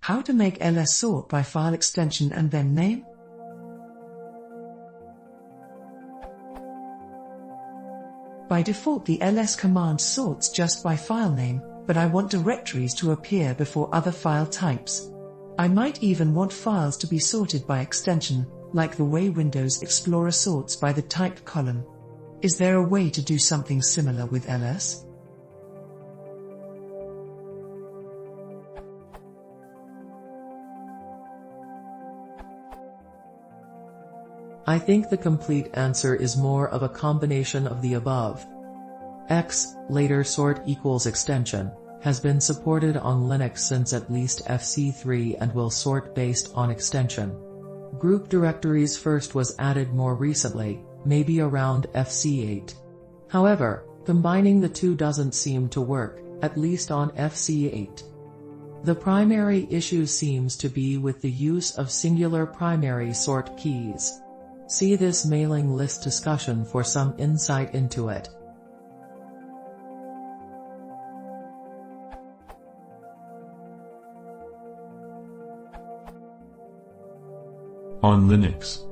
How to make ls sort by file extension and then name? By default the ls command sorts just by file name, but I want directories to appear before other file types. I might even want files to be sorted by extension, like the way Windows Explorer sorts by the typed column. Is there a way to do something similar with ls? I think the complete answer is more of a combination of the above. X, later sort equals extension, has been supported on Linux since at least FC3 and will sort based on extension. Group directories first was added more recently, maybe around FC8. However, combining the two doesn't seem to work, at least on FC8. The primary issue seems to be with the use of singular primary sort keys. See this mailing list discussion for some insight into it. On Linux.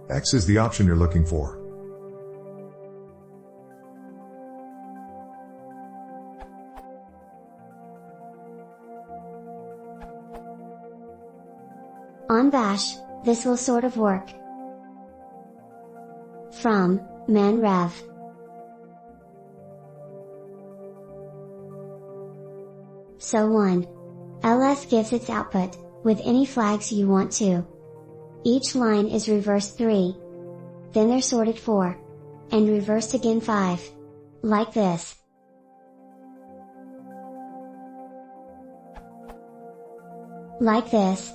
X is the option you're looking for. On Bash, this will sort of work. From manrev. So 1. ls gives its output, with any flags you want to. Each line is reversed 3. Then they're sorted 4. And reversed again 5. Like this. Like this.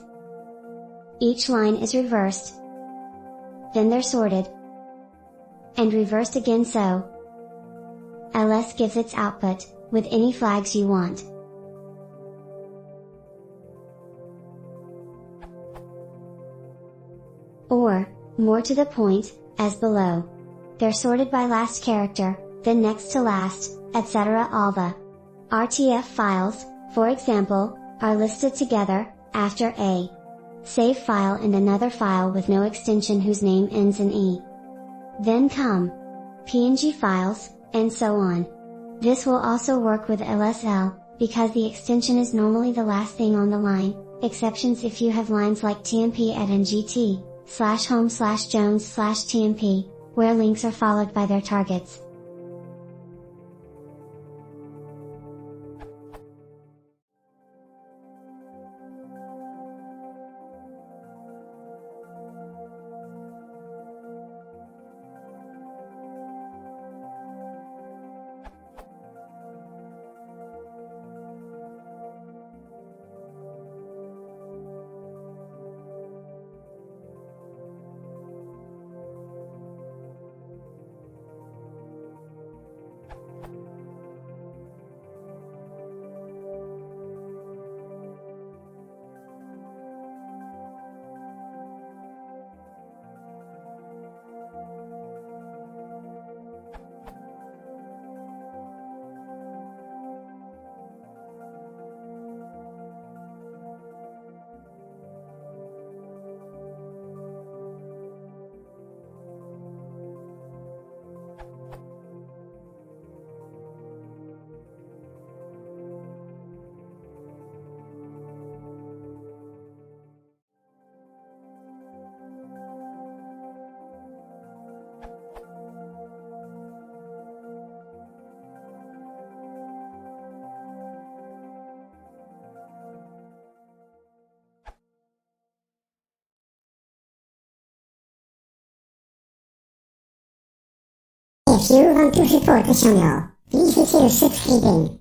Each line is reversed. Then they're sorted. And reversed again so. ls gives its output, with any flags you want. Or, more to the point, as below. They're sorted by last character, then next to last, etc. All the RTF files, for example, are listed together, after a save file and another file with no extension whose name ends in E. Then come PNG files, and so on. This will also work with LSL, because the extension is normally the last thing on the line, exceptions if you have lines like tmp at ngt/home/jones/tmp, where links are followed by their targets. If you want to support the channel, please consider subscribing.